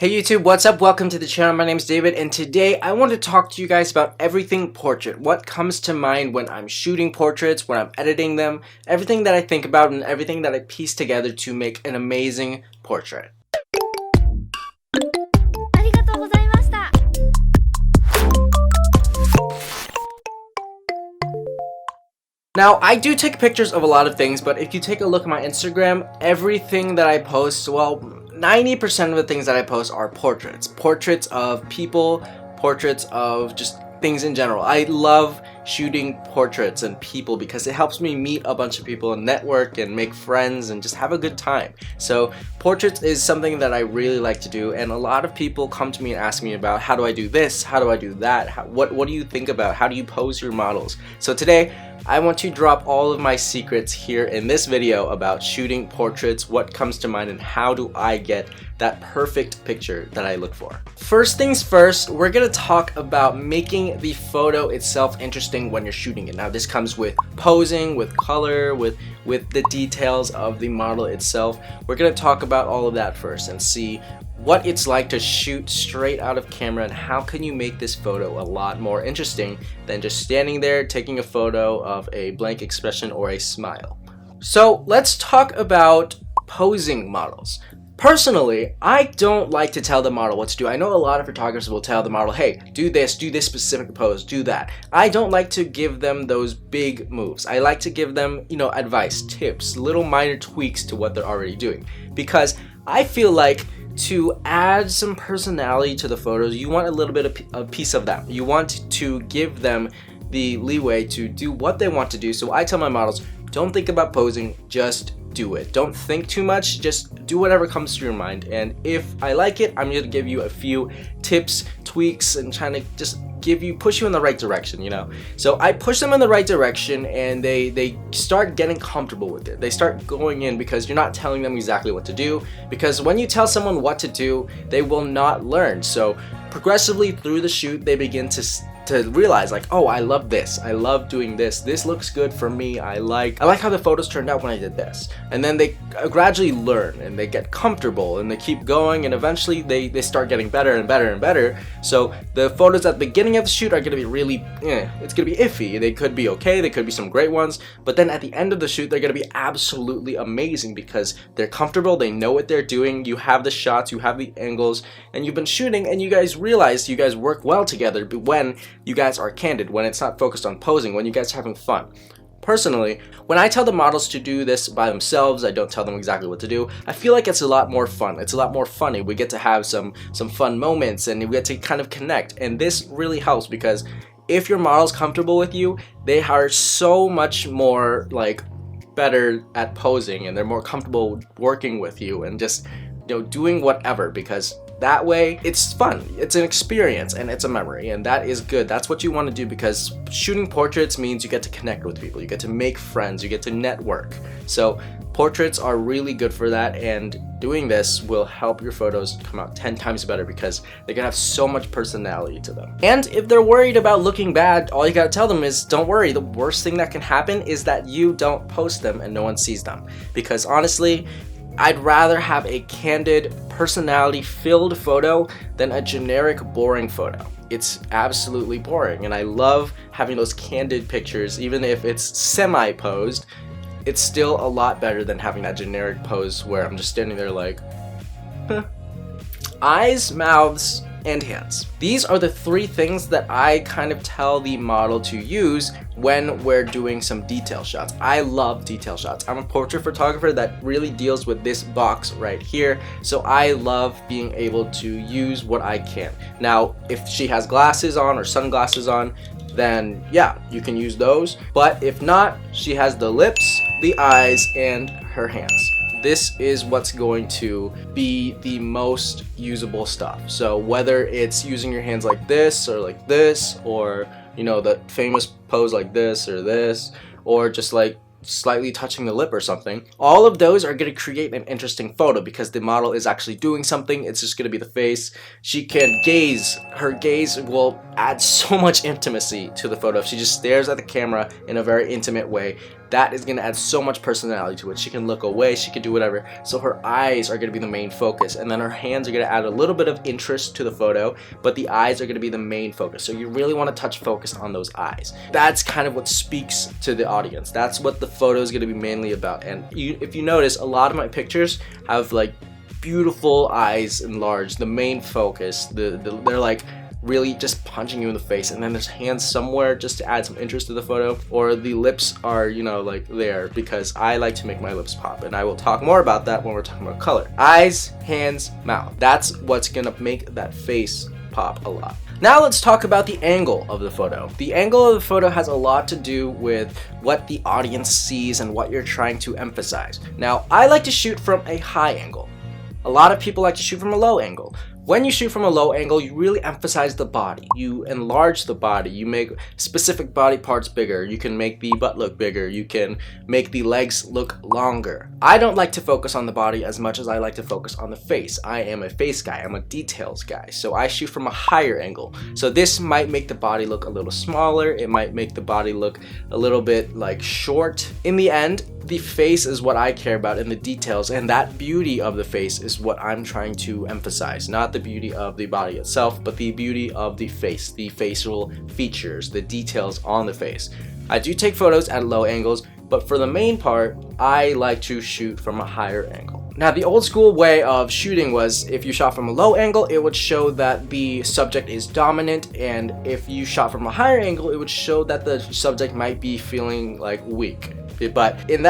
Hey YouTube, what's up? Welcome to the channel. My name is David, and today I want to talk to you guys about everything portrait. What comes to mind when I'm shooting portraits, when I'm editing them, everything that I think about and everything that I piece together to make an amazing portrait. Now, I do take pictures of a lot of things, but if you take a look at my Instagram, everything that I post, well, 90% of the things that I post are portraits. Portraits of people, portraits of just things in general. I love shooting portraits and people because it helps me meet a bunch of people and network and make friends and just have a good time. So portraits is something that I really like to do, and a lot of people come to me and ask me about how do I do this, how do I do that, what do you think about, how do you pose your models. So today I want to drop all of my secrets here in this video about shooting portraits, what comes to mind, and how do I get that perfect picture that I look for. First things first, we're gonna talk about making the photo itself interesting when you're shooting it. Now this comes with posing, with color, with the details of the model itself. We're gonna talk about all of that first and see what it's like to shoot straight out of camera and how can you make this photo a lot more interesting than just standing there taking a photo of a blank expression or a smile. So let's talk about posing models. Personally, I don't like to tell the model what to do. I know a lot of photographers will tell the model, hey, do this specific pose, do that. I don't like to give them those big moves. I like to give them, advice, tips, little minor tweaks to what they're already doing. Because I feel like to add some personality to the photos, you want a little bit of a piece of them. You want to give them the leeway to do what they want to do. So I tell my models, don't think about posing, just do it. Don't think too much, just do whatever comes to your mind. And if I like it, I'm going to give you a few tips, tweaks, and trying to just push you in the right direction, So I push them in the right direction, and they start getting comfortable with it. They start going in because you're not telling them exactly what to do, because when you tell someone what to do, they will not learn. So progressively through the shoot, they begin to realize, like, oh, I love this, I love doing this looks good for me, I like how the photos turned out when I did this. And then they gradually learn and they get comfortable and they keep going, and eventually they start getting better and better and better. So the photos at the beginning of the shoot are going to be really it's going to be iffy. They could be okay, they could be some great ones, but then at the end of the shoot they're going to be absolutely amazing because they're comfortable, they know what they're doing, you have the shots, you have the angles, and you've been shooting, and you guys realize you guys work well together when you guys are candid, when it's not focused on posing, when you guys are having fun. Personally, when I tell the models to do this by themselves, I don't tell them exactly what to do. I feel like it's a lot more fun. It's a lot more funny. We get to have some fun moments, and we get to kind of connect. And this really helps because if your model's comfortable with you, they are so much more better at posing, and they're more comfortable working with you and just doing whatever, because that way it's fun, it's an experience, and it's a memory, and that is good. That's what you want to do, because shooting portraits means you get to connect with people, you get to make friends, you get to network. So portraits are really good for that, and doing this will help your photos come out 10 times better because they're gonna have so much personality to them. And if they're worried about looking bad, all you gotta tell them is, don't worry, the worst thing that can happen is that you don't post them and no one sees them. Because honestly, I'd rather have a candid, personality-filled photo than a generic, boring photo. It's absolutely boring, and I love having those candid pictures. Even if it's semi-posed, it's still a lot better than having that generic pose where I'm just standing there like, huh. Eyes, mouths, and hands. These are the three things that I kind of tell the model to use when we're doing some detail shots. I love detail shots. I'm a portrait photographer that really deals with this box right here, so I love being able to use what I can. Now, if she has glasses on or sunglasses on, then yeah, you can use those. But if not, she has the lips, the eyes, and her hands. This is what's going to be the most usable stuff. So whether it's using your hands like this, or the famous pose like this, or just like slightly touching the lip or something, all of those are going to create an interesting photo because the model is actually doing something. It's just going to be the face. She can gaze. Her gaze will add so much intimacy to the photo. If she just stares at the camera in a very intimate way, that is gonna add so much personality to it. She can look away, she can do whatever. So her eyes are gonna be the main focus, and then her hands are gonna add a little bit of interest to the photo, but the eyes are gonna be the main focus. So you really wanna touch focus on those eyes. That's kind of what speaks to the audience. That's what the photo is gonna be mainly about. And if you notice, a lot of my pictures have like beautiful eyes enlarged, the main focus. They're like really just punching you in the face, and then there's hands somewhere just to add some interest to the photo, or the lips are, you know, like there, because I like to make my lips pop, and I will talk more about that when we're talking about color. Eyes, hands, mouth. That's what's gonna make that face pop a lot. Now let's talk about the angle of the photo. The angle of the photo has a lot to do with what the audience sees and what you're trying to emphasize. Now, I like to shoot from a high angle. A lot of people like to shoot from a low angle. When you shoot from a low angle, you really emphasize the body. You enlarge the body. You make specific body parts bigger. You can make the butt look bigger. You can make the legs look longer. I don't like to focus on the body as much as I like to focus on the face. I am a face guy. I'm a details guy. So I shoot from a higher angle. So this might make the body look a little smaller. It might make the body look a little bit like short. In the end, the face is what I care about, and the details, and that beauty of the face is what I'm trying to emphasize. Not the beauty of the body itself, but the beauty of the face, the facial features, the details on the face. I do take photos at low angles, but for the main part, I like to shoot from a higher angle. Now, the old school way of shooting was if you shot from a low angle, it would show that the subject is dominant, and if you shot from a higher angle, it would show that the subject might be feeling like weak. But in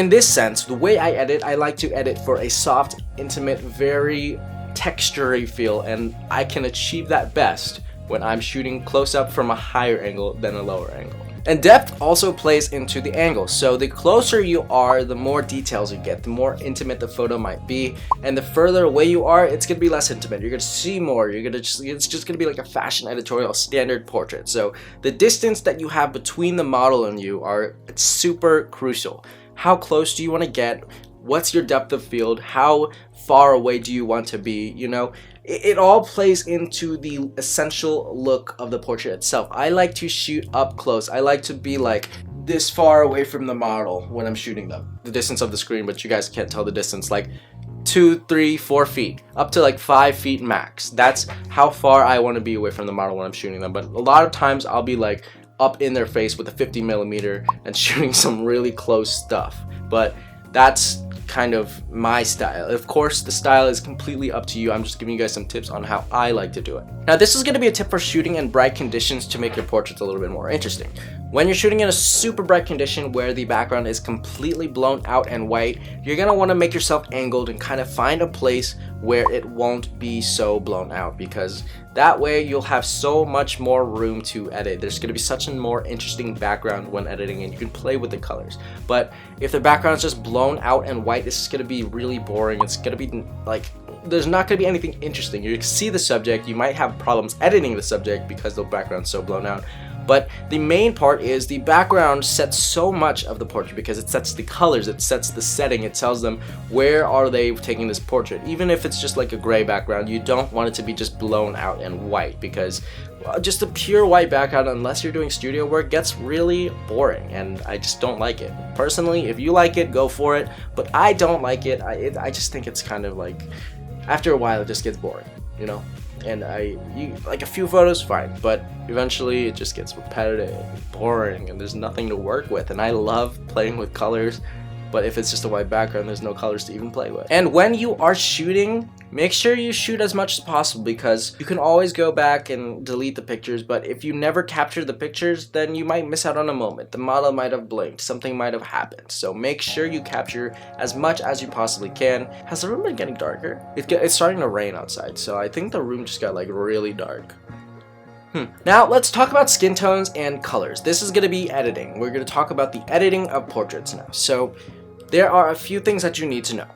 this sense, the way I edit, I like to edit for a soft, intimate, very textury feel, and I can achieve that best when I'm shooting close up from a higher angle than a lower angle. And depth also plays into the angle. So the closer you are, the more details you get, the more intimate the photo might be. And the further away you are, it's gonna be less intimate. You're gonna see more. It's just gonna be like a fashion editorial standard portrait. So the distance that you have between the model and you it's super crucial. How close do you want to get? What's your depth of field? How far away do you want to be? You know, it all plays into the essential look of the portrait itself. I like to shoot up close. I like to be like this far away from the model when I'm shooting them. The distance of the screen, but you guys can't tell the distance, like 2, 3, 4 feet, up to like 5 feet max. That's how far I want to be away from the model when I'm shooting them. But a lot of times I'll be like up in their face with a 50mm and shooting some really close stuff. But that's kind of my style. Of course, the style is completely up to you. I'm just giving you guys some tips on how I like to do it. Now, this is going to be a tip for shooting in bright conditions to make your portraits a little bit more interesting. When you're shooting in a super bright condition where the background is completely blown out and white, you're going to want to make yourself angled and kind of find a place where it won't be so blown out, because that way you'll have so much more room to edit. There's going to be such a more interesting background when editing, and you can play with the colors. But if the background is just blown out and white, this is going to be really boring. It's going to be like, there's not going to be anything interesting. You see the subject, you might have problems editing the subject because the background's so blown out. But the main part is the background sets so much of the portrait, because it sets the colors, it sets the setting, it tells them where are they taking this portrait. Even if it's just like a gray background, you don't want it to be just blown out and white, because just a pure white background, unless you're doing studio work, gets really boring, and I just don't like it. Personally, if you like it, go for it, but I don't like it. I just think it's kind of like, after a while it just gets boring, you know? And like a few photos, fine, but eventually it just gets repetitive and boring, and there's nothing to work with. And I love playing with colors, but if it's just a white background, there's no colors to even play with. And when you are shooting, make sure you shoot as much as possible, because you can always go back and delete the pictures, but if you never capture the pictures, then you might miss out on a moment. The model might have blinked, something might have happened. So make sure you capture as much as you possibly can. Has the room been getting darker? It's starting to rain outside, so I think the room just got like really dark. Now let's talk about skin tones and colors. This is going to be editing. We're going to talk about the editing of portraits now. So there are a few things that you need to know.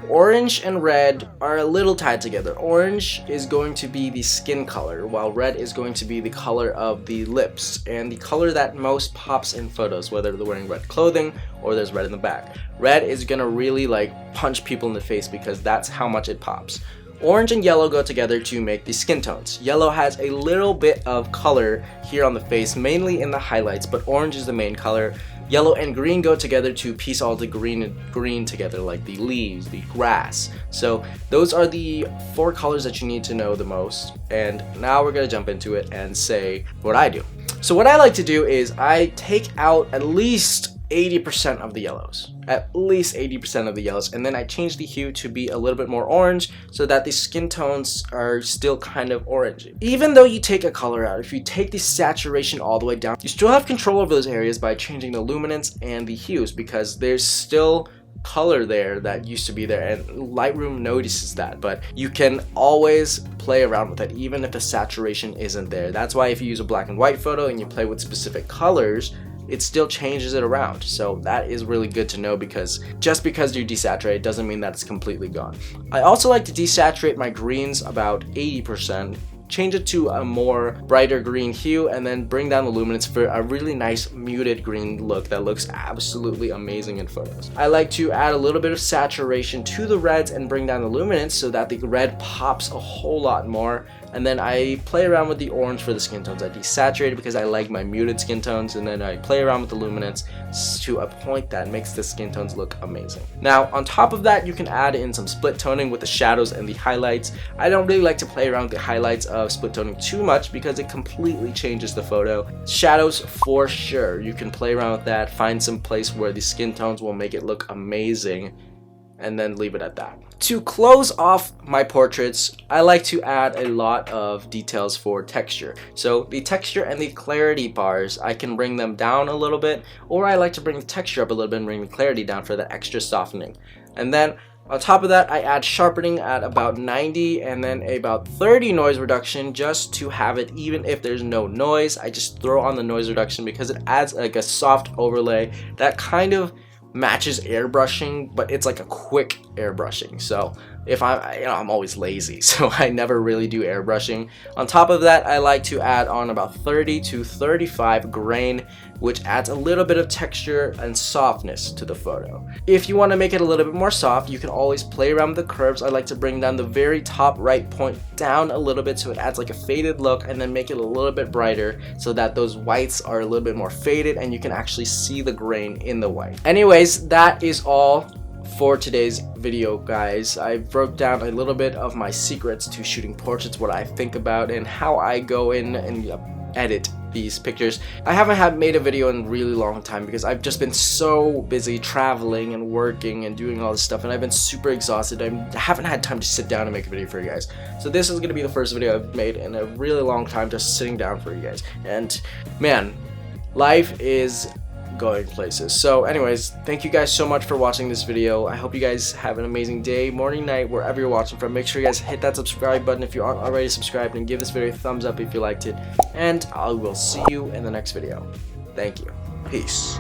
Orange and red are a little tied together. Orange is going to be the skin color, while red is going to be the color of the lips, and the color that most pops in photos, whether they're wearing red clothing or there's red in the back. Red is gonna really like punch people in the face, because that's how much it pops. Orange and yellow go together to make the skin tones. Yellow has a little bit of color here on the face, mainly in the highlights, but orange is the main color. Yellow and green go together to piece all the green together, like the leaves, the grass. So those are the 4 colors that you need to know the most. And now we're gonna jump into it and say what I do. So what I like to do is I take out at least 80% of the yellows, at least 80% of the yellows, and then I change the hue to be a little bit more orange so that the skin tones are still kind of orangey. Even though you take a color out, if you take the saturation all the way down, you still have control over those areas by changing the luminance and the hues, because there's still color there that used to be there, and Lightroom notices that, but you can always play around with it even if the saturation isn't there. That's why if you use a black and white photo and you play with specific colors, it still changes it around. So that is really good to know, because just because you desaturate doesn't mean that it's completely gone. I also like to desaturate my greens about 80%, change it to a more brighter green hue, and then bring down the luminance for a really nice muted green look that looks absolutely amazing in photos. I like to add a little bit of saturation to the reds and bring down the luminance so that the red pops a whole lot more. And then I play around with the orange for the skin tones. I desaturate it because I like my muted skin tones, and then I play around with the luminance to a point that makes the skin tones look amazing. Now, on top of that, you can add in some split toning with the shadows and the highlights. I don't really like to play around with the highlights of split toning too much because it completely changes the photo. Shadows, for sure, you can play around with that, find some place where the skin tones will make it look amazing, and then leave it at that. To close off my portraits, I like to add a lot of details for texture. So the texture and the clarity bars, I can bring them down a little bit, or I like to bring the texture up a little bit and bring the clarity down for the extra softening. And then on top of that, I add sharpening at about 90 and then about 30 noise reduction, just to have it even if there's no noise. I just throw on the noise reduction because it adds like a soft overlay that kind of matches airbrushing, but it's like a quick airbrushing. So if I'm always lazy, so I never really do airbrushing. On top of that, I like to add on about 30 to 35 grain, which adds a little bit of texture and softness to the photo. If you want to make it a little bit more soft, you can always play around with the curves. I like to bring down the very top right point down a little bit so it adds like a faded look, and then make it a little bit brighter so that those whites are a little bit more faded and you can actually see the grain in the white. Anyways, that is all for today's video, guys. I broke down a little bit of my secrets to shooting portraits, what I think about, and how I go in and edit these pictures. I haven't made a video in a really long time because I've just been so busy traveling and working and doing all this stuff, and I've been super exhausted. I haven't had time to sit down and make a video for you guys. So this is going to be the first video I've made in a really long time, just sitting down for you guys. And man, life is going places. So anyways, thank you guys so much for watching this video. I hope you guys have an amazing day, morning, night, wherever you're watching from. Make sure you guys hit that subscribe button if you aren't already subscribed, and give this video a thumbs up if you liked it. And I will see you in the next video. Thank you. Peace.